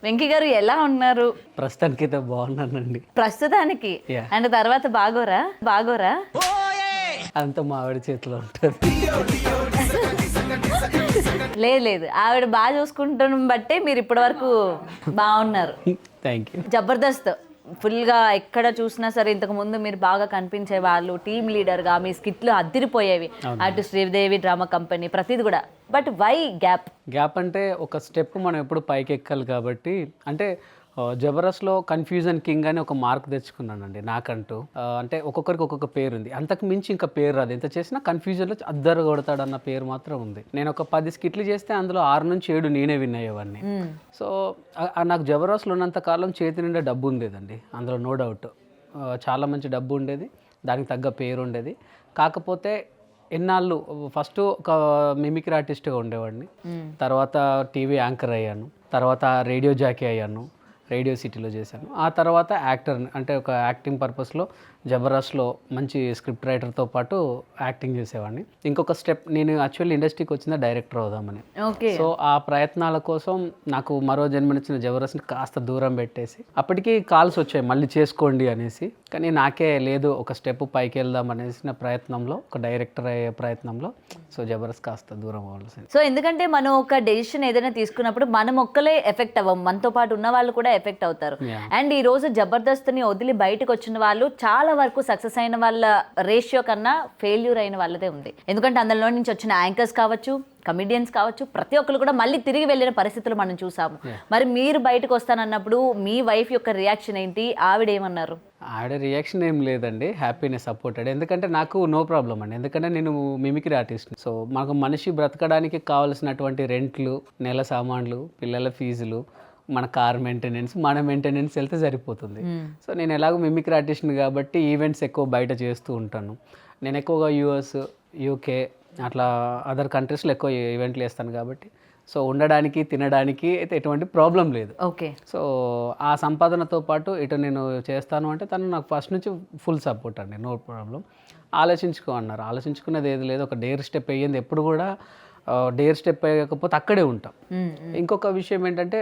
వెంకీ గారు ఎలా ఉన్నారు? ప్రస్తుతానికి అయితే బాగున్నానండి. ప్రస్తుతానికి Yeah. అండ్ తర్వాత బాగోరా అంతా మా ఆవిడ చేతిలో ఉంటుంది. లేదు ఆవిడ బాగా చూసుకుంటాం బట్టే మీరు ఇప్పటి వరకు బాగున్నారు. Thank you. జబర్దస్త్ ఫుల్గా ఎక్కడ చూసినా సరే ఇంతకు ముందు మీరు బాగా కనిపించే వాళ్ళు, టీమ్ లీడర్గా మీ స్కిట్లు అద్దిరిపోయేవి. అటు శ్రీదేవి డ్రామా కంపెనీ ప్రతిది కూడా. బట్ వై గ్యాప్ అంటే ఒక స్టెప్ మనం ఎప్పుడు పైకి ఎక్కాలి కాబట్టి, అంటే జబర్దస్త్లో కన్ఫ్యూజన్ కింగ్ అని ఒక మార్క్ తెచ్చుకున్నానండి నాకంటూ. అంటే ఒక్కొక్కరికి ఒక్కొక్క పేరు ఉంది, అంతకు మించి ఇంకా పేరు రాదు. ఎంత చేసినా కన్ఫ్యూజన్లో అద్దరు కొడతాడన్న పేరు మాత్రం ఉంది. నేను ఒక 10 స్కిట్లు చేస్తే అందులో 6 నుంచి 7 నేనే విన్ అయ్యేవాడిని. సో నాకు జబర్దస్త్లో ఉన్నంత కాలం చేతి నిండా డబ్బు ఉండేదండి, అందులో నో డౌట్. చాలా మంచి డబ్బు ఉండేది, దానికి తగ్గ పేరు ఉండేది. కాకపోతే ఎన్నాళ్ళు ఫస్ట్ ఒక మిమిక్రీ ఆర్టిస్ట్గా ఉండేవాడిని, తర్వాత టీవీ యాంకర్ అయ్యాను, తర్వాత రేడియో జాకీ అయ్యాను, రేడియో సిటీలో చేశాను. ఆ తర్వాత యాక్టర్, అంటే ఒక యాక్టింగ్ పర్పస్లో జబర్దస్త్లో మంచి స్క్రిప్ట్ రైటర్తో పాటు యాక్టింగ్ చేసేవాడిని. ఇంకొక స్టెప్, నేను యాక్చువల్లీ ఇండస్ట్రీకి వచ్చిన డైరెక్టర్ అవుదామని. సో ఆ ప్రయత్నాల కోసం నాకు మరో జన్మనిచ్చిన జబర్దస్త్ని కాస్త దూరం పెట్టేసి, అప్పటికి కాల్స్ వచ్చాయి మళ్ళీ చేసుకోండి అనేసి. కానీ నాకే లేదు, ఒక స్టెప్ పైకి వెళ్దాం అనేసిన ప్రయత్నంలో, ఒక డైరెక్టర్ అయ్యే ప్రయత్నంలో సో జబర్దస్త్ కాస్త దూరం అవ్వాల్సింది. సో ఎందుకంటే మనం ఒక డెసిషన్ ఏదైనా తీసుకున్నప్పుడు మనం ఒక్కలే ఎఫెక్ట్ అవ్వం, మనతో పాటు ఉన్న వాళ్ళు కూడా ఎఫెక్ట్ అవుతారు. అండ్ ఈ రోజు జబర్దస్త్ని వదిలి బయటకు వచ్చిన వాళ్ళు చాలా వరకు సక్సెస్ అయిన వాళ్ళ రేషియో కన్నా ఫెయిల్యూర్ అయిన వాళ్ళదే ఉంది. ఎందుకంటే అందులో నుంచి వచ్చిన యాంకర్స్ కావచ్చు, కమిడియన్స్ కావచ్చు, ప్రతి ఒక్కరు కూడా మళ్ళీ తిరిగి వెళ్ళిన పరిస్థితులు మనం చూసాము. మరి మీరు బయటకు వస్తానన్నప్పుడు మీ వైఫ్ యొక్క రియాక్షన్ ఏంటి? ఆవిడ ఏమన్నారు? ఆవిడ రియాక్షన్ ఏం లేదండి, హ్యాపీనే సపోర్టెడ్. ఎందుకంటే నాకు నో ప్రాబ్లం అండి, ఎందుకంటే నేను మిమిక్రీ ఆర్టిస్ట్. సో మాకు మనిషి బ్రతకడానికి కావాల్సినటువంటి రెంట్లు, నెల సామాన్లు, పిల్లల ఫీజులు, మన కార్ మెయింటెనెన్స్, మన మెయింటెనెన్స్ వెళ్తే సరిపోతుంది. సో నేను ఎలాగో మిమిక్రీ ఆర్టిస్ట్ని కాబట్టి ఈవెంట్స్ ఎక్కువ బయట చేస్తూ ఉంటాను. నేను ఎక్కువగా యూఎస్, యూకే అట్లా అదర్ కంట్రీస్లో ఎక్కువ ఈవెంట్లు వేస్తాను కాబట్టి సో ఉండడానికి తినడానికి అయితే ఎటువంటి ప్రాబ్లం లేదు. ఓకే. సో ఆ సంపాదనతో పాటు ఇటు నేను చేస్తాను అంటే తను నాకు ఫస్ట్ నుంచి ఫుల్ సపోర్ట్ అండి, నో ప్రాబ్లం. ఆలోచించుకో అన్నారు, ఆలోచించుకునేది ఏది లేదు. ఒక డేర్ స్టెప్ అయ్యింది, ఎప్పుడు కూడా డేర్ స్టెప్ అయ్యకపోతే అక్కడే ఉంటాం. ఇంకొక విషయం ఏంటంటే,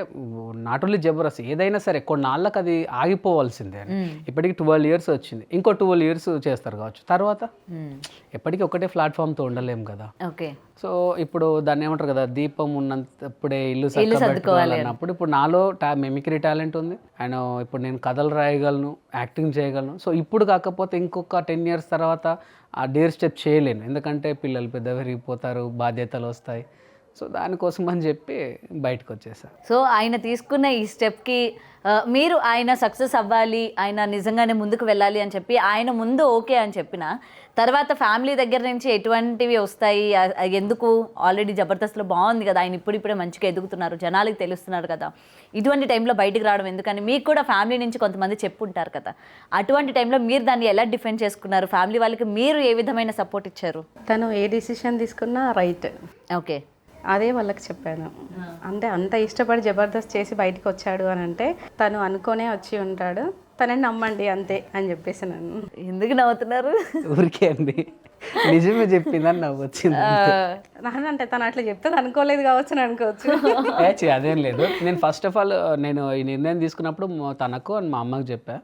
నాట్ ఓన్లీ జబర్దస్త్, ఏదైనా సరే కొన్నాళ్ళకి అది ఆగిపోవాల్సిందే అని. ఇప్పటికి 12 years వచ్చింది, ఇంకో 12 years చేస్తారు కావచ్చు. తర్వాత ఎప్పటికీ ఒకటే ప్లాట్ఫామ్తో ఉండలేం కదా. ఓకే. సో ఇప్పుడు దాన్ని ఏమంటారు కదా, దీపం ఉన్నప్పుడే ఇల్లు సర్దుకోవాలి అన్నప్పుడు ఇప్పుడు నాలో మిమిక్రీ టాలెంట్ ఉంది, అండ్ ఇప్పుడు నేను కథలు రాయగలను, యాక్టింగ్ చేయగలను. సో ఇప్పుడు కాకపోతే ఇంకొక 10 years తర్వాత ఆ డేర్ స్టెప్ చేయలేను, ఎందుకంటే పిల్లలు పెద్ద పెరిగిపోతారు, బాధ్యతలు వస్తాయి. సో దానికోసం అని చెప్పి బయటకు వచ్చేసాను. సో ఆయన తీసుకున్న ఈ స్టెప్కి మీరు ఆయన సక్సెస్ అవ్వాలి, ఆయన నిజంగానే ముందుకు వెళ్ళాలి అని చెప్పి ఆయన ముందు ఓకే అని చెప్పిన తర్వాత ఫ్యామిలీ దగ్గర నుంచి ఎటువంటివి వస్తాయి? ఎందుకు, ఆల్రెడీ జబర్దస్త్లో బాగుంది కదా, ఆయన ఇప్పుడిప్పుడే మంచిగా ఎదుగుతున్నారు, జనాలకి తెలుస్తున్నారు కదా, ఇటువంటి టైంలో బయటికి రావడం ఎందుకని మీకు కూడా ఫ్యామిలీ నుంచి కొంతమంది చెప్పుంటారు కదా, అటువంటి టైంలో మీరు దాన్ని ఎలా డిఫెండ్ చేసుకున్నారు? ఫ్యామిలీ వాళ్ళకి మీరు ఏ విధమైన సపోర్ట్ ఇచ్చారు? తను ఏ డిసిషన్ తీసుకున్నా రైట్, ఓకే, అదే వాళ్ళకి చెప్పాను. అంటే అంత ఇష్టపడి జబర్దస్త్ చేసి బయటకు వచ్చాడు అని అంటే తను అనుకోనే వచ్చి ఉంటాడు, తనని నమ్మండి అంతే అని చెప్పేసి నన్ను. ఎందుకు నవ్వుతున్నారు? ఊరికే అండి, నిజమే చెప్పిందని నవ్వు వచ్చింది. అంటే తను అట్లా చెప్తే అనుకోలేదు కావచ్చు అని అనుకోవచ్చు. అదేం లేదు. నేను ఫస్ట్ ఆఫ్ ఆల్ నేను ఈ నిర్ణయం తీసుకున్నప్పుడు తనకు అండ్ మా అమ్మకి చెప్పా.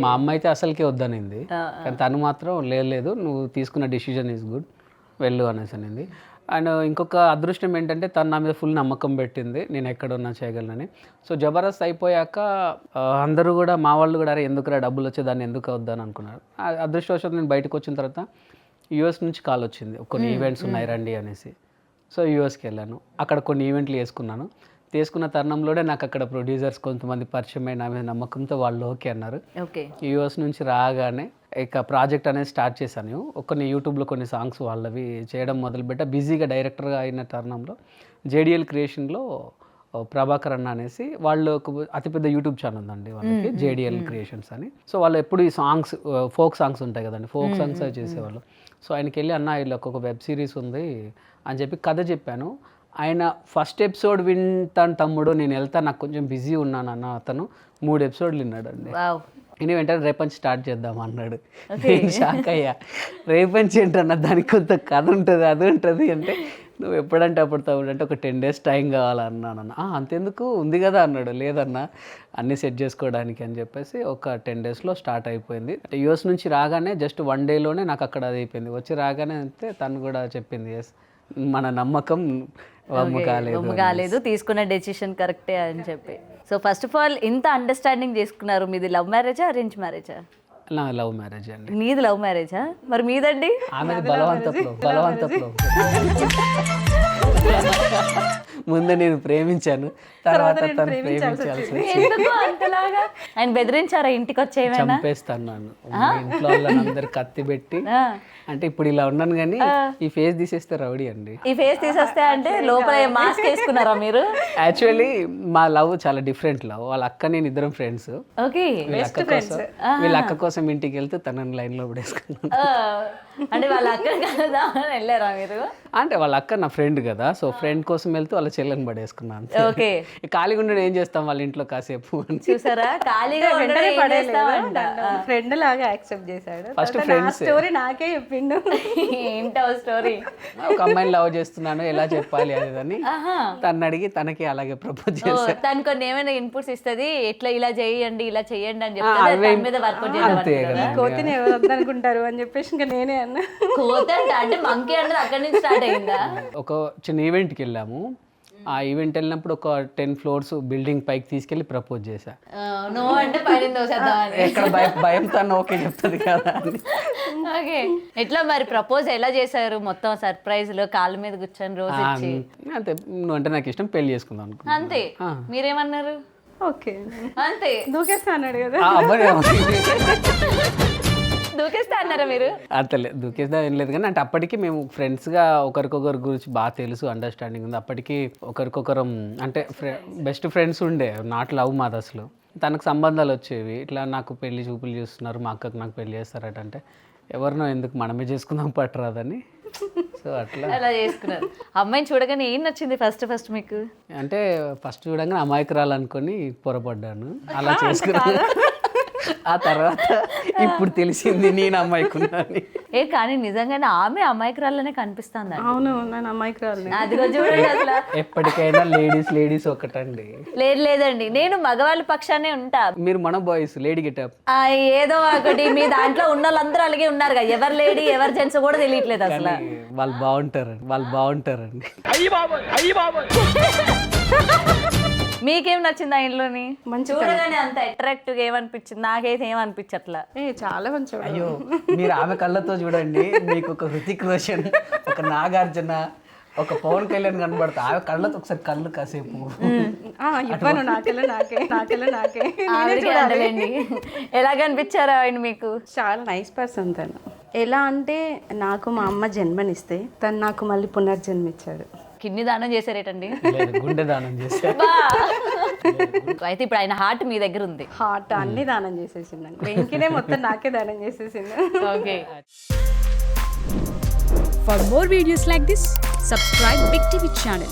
మా అమ్మ అయితే అసలుకే వద్దనింది, కానీ తను మాత్రం లేదు నువ్వు తీసుకున్న డిసిజన్ ఈజ్ గుడ్, వెళ్ళు అనేసి అనింది. అండ్ ఇంకొక అదృష్టం ఏంటంటే తను నా మీద ఫుల్ నమ్మకం పెట్టింది, నేను ఎక్కడున్నా చేయగలనని. సో జబర్దస్త్ అయిపోయాక అందరూ కూడా, మా వాళ్ళు కూడా, అరే ఎందుకురా డబ్బులు వచ్చే దాన్ని ఎందుకు అవుద్దని అనుకున్నారు. అదృష్టవశాత్తు నేను బయటకు వచ్చిన తర్వాత యూఎస్ నుంచి కాల్ వచ్చింది, కొన్ని ఈవెంట్స్ ఉన్నాయి రండి అనేసి. సో యూఎస్కి వెళ్ళాను, అక్కడ కొన్ని ఈవెంట్లు వేసుకున్నాను. తీసుకున్న తరుణంలోనే నాకు అక్కడ ప్రొడ్యూసర్స్ కొంతమంది పరిచయమైన నా మీద నమ్మకంతో వాళ్ళు ఓకే అన్నారు. యూఎస్ నుంచి రాగానే ఇక ప్రాజెక్ట్ అనేది స్టార్ట్ చేశాను. కొన్ని యూట్యూబ్లో కొన్ని సాంగ్స్ వాళ్ళవి చేయడం మొదలుపెట్టా. బిజీగా డైరెక్టర్గా అయిన తరుణంలో జేడిఎల్ క్రియేషన్లో ప్రభాకర్ అన్న అనేసి వాళ్ళు అతిపెద్ద యూట్యూబ్ ఛానల్ ఉందండి వాళ్ళకి, జేడిఎల్ క్రియేషన్స్ అని. సో వాళ్ళు ఎప్పుడు ఈ సాంగ్స్, ఫోక్ సాంగ్స్ ఉంటాయి కదండి, ఫోక్ సాంగ్స్ అవి చేసేవాళ్ళు. సో ఆయనకి వెళ్ళి అన్న ఇలా ఒక వెబ్ సిరీస్ ఉంది అని చెప్పి కథ చెప్పాను. ఆయన ఫస్ట్ ఎపిసోడ్ వింటాను తమ్ముడు, నేను వెళ్తా, నాకు కొంచెం బిజీ ఉన్నాను అన్న. అతను 3 episodes విన్నాడండి. నేను వెంటనే రేపంచి స్టార్ట్ చేద్దాం అన్నాడు. నేను షాక్ అయ్యా, రేపంచి ఏంటన్నా, దానికి కొంత కథ ఉంటుంది, అది ఉంటుంది అంటే నువ్వు ఎప్పుడంటే అప్పుడు తమ్ముడు అంటే ఒక 10 days టైం కావాలన్నాను. అంతెందుకు ఉంది కదా అన్నాడు. లేదన్నా అన్నీ సెట్ చేసుకోవడానికి అని చెప్పేసి ఒక 10 daysలో స్టార్ట్ అయిపోయింది. యూఎస్ నుంచి రాగానే జస్ట్ 1 dayలోనే నాకు అక్కడ అది అయిపోయింది. వచ్చి రాగానే అంతే తను కూడా చెప్పింది ఎస్ మన నమ్మకం వమ్ము కాలేదు, తీసుకున్న డెసిషన్ కరెక్టే అని చెప్పి. సో ఫస్ట్ ఆఫ్ ఆల్ ఇంత అండర్స్టాండింగ్ చేసుకున్నారు. మీది లవ్ మ్యారేజా అరేంజ్ మ్యారేజా? నా లవ్ మ్యారేజ్ అండి. నీది లవ్ మ్యారేజా? మరి మీదండి? ఆమెది బలవంతపు ముందు నేను ప్రేమించాను, తర్వాత తను ప్రేమించాల్సి ఎందుకు అంతలాగా? ఆయన బెదిరించారా ఇంటికి వచ్చేమైనా? చంపేస్తాను నన్ను. ఇంట్లో వాళ్ళందరు కత్తి పెట్టి అంటే ఇప్పుడు ఇలా ఉన్నాను కానీ ఈ ఫేస్ తీసేస్తే రౌడీ అండి. ఈ ఫేస్ తీసేస్తే అంటే లోపల మాస్క్ వేసుకున్నారా మీరు? యాక్చువల్లీ మా లవ్ చాలా డిఫరెంట్ లవ్. వాళ్ళ అక్క నేను ఇద్దరం ఫ్రెండ్స్. ఓకే, వీళ్ళ అక్క కోసం ఇంటికి వెళ్తే తనని లైన్ లో పడేసుకున్నాను. అంటే వాళ్ళ అక్క కదా వెళ్ళారా మీరు? అంటే వాళ్ళ అక్క నా ఫ్రెండ్ కదా, సో ఫ్రెండ్ కోసం వెళ్తే వాళ్ళ చెల్లెని పడేసుకున్నాను. ఓకే, ఖాళీగా ఉండడం ఏం చేస్తాం వాళ్ళ ఇంట్లో కాసేపు అని. చూసారా, ఖాళీగా ఫ్రెండ్ లాగా యాక్సెప్ట్ చేశాడు. ఫస్ట్ ఫ్రెండ్స్ స్టోరీ నాకే చెప్పిండు. ఏంటో స్టోరీ. ఒక అమ్మాయిని లవ్ చేస్తున్నాను ఎలా చెప్పాలి అని తను అడిగి తనకి అలాగే ప్రపోజ్ చేశాను. తను కొన్ని ఏమైనా ఇన్పుట్స్ ఇస్తుంది, ఎట్లా ఇలా చేయండి ఇలా చేయండి అని చెప్తే మీద వర్కౌట్ చేయాలి. కోతిని ఎవరు వద్దనుకుంటారు అని చెప్పేసి ఇంకా నేనే అన్నా. కోత అంటే మంకీ అంటే అక్కడి నుంచి స్టార్ట్ అయిందా? ఒక చిన్న ఈవెంట్కి వెళ్ళాము. ఆ ఈవెంట్ వెళ్ళినప్పుడు ఒక 10 floors బిల్డింగ్ పైకి తీసుకెళ్లి ప్రపోజ్ చేశా. నో అంటే పైన దోసేద్దామని. ఎక్కడ భయం తను ఓకే చెప్తుంది కదా అని. ఓకే, ఎట్లా మరి ప్రపోజ్ ఎలా చేశారు? మొత్తం సర్ప్రైజ్ లో కాళ్ళ మీద కూర్చొని రోజు ఇచ్చి అంతే. నువ్వు అంటే నాకు ఇష్టం, పెళ్లి చేసుకుందాం అనుకున్నా. అంతే. మీరేమన్నారు? ఓకే అంతే, దూకేస్తా అన్నాడు కదా. దూకేస్తా అన్నారా మీరు? అంతలే దూకేస్తా ఏం లేదు కానీ అంటే అప్పటికి మేము ఫ్రెండ్స్గా ఒకరికొకరి గురించి బాగా తెలుసు, అండర్స్టాండింగ్ ఉంది. అప్పటికి ఒకరికొకరం అంటే బెస్ట్ ఫ్రెండ్స్ ఉండే, నాట్ లవ్ మాది అసలు. తనకు సంబంధాలు వచ్చేవి, ఇట్లా నాకు పెళ్లి చూపులు చూస్తున్నారు, మా అక్కకు నాకు పెళ్లి చేస్తారట. అంటే ఎవరినో ఎందుకు మనమే చేసుకుందాం పట్టరాదని, సో అట్లా చేసుకున్నారు. అమ్మాయిని చూడగానే ఏం నచ్చింది ఫస్ట్ మీకు? అంటే ఫస్ట్ చూడగానే అమాయకురాలనుకొని పొరపడ్డాను, అలా చేసుకున్నాను. ఆ తర్వాత ఇప్పుడు తెలిసింది నేను అమ్మాయికున్నాను. కానీ నిజంగానే ఆమె అమాయకురాలనే కనిపిస్తుంది. అవును, నేను అమాయకురాలు. అదిగో చూడండి, అసలు ఎప్పటికైనా లేడీస్ ఒకటండి. లేదండి, నేను మగవాళ్ళ పక్షానే ఉంటా. మీరు మన బాయ్స్ లేడీ గెటప్ ఏదో ఒకటి. మీ దాంట్లో ఉన్న వాళ్ళందరూ అలాగే ఉన్నారు కదా, ఎవరు లేడీ ఎవరు జెంట్స్ కూడా తెలియట్లేదు అసలు. వాళ్ళు బాగుంటారండి. మీకేం నచ్చింది ఆయనలోని? చూడగానే అంత అట్రాక్టివ్ గా ఏమనిపించింది? నాకైతే ఏమనిపించట్లా. చాలా మంచి. అయ్యో, మీరు ఆమె కళ్ళతో చూడండి, మీకు ఒక హృతిక్ రోషన్, ఒక నాగార్జున, ఒక పవన్ కళ్యాణ్ కనబడతా. ఆమె కళ్ళతో ఒకసారి కళ్ళు కాసేపు ఇవ్వను. నాకే ఎలా కనిపించారు ఆయన మీకు? చాలా నైస్ పర్సన్ తను. ఎలా అంటే నాకు మా అమ్మ జన్మనిస్తే తను నాకు మళ్ళీ పునర్జన్మిచ్చాడు. కిడ్నీ దానం చేశారేటండి? గుండె దానం చేశారు. అయితే ఇప్పుడు ఆయన హార్ట్ మీ దగ్గర ఉంది. హార్ట్ అన్ని దానం చేసేసిందండి. వెంకినే మొత్తం నాకే దానం చేసేసింది. Okay. For more videos like this, subscribe Big TV channel.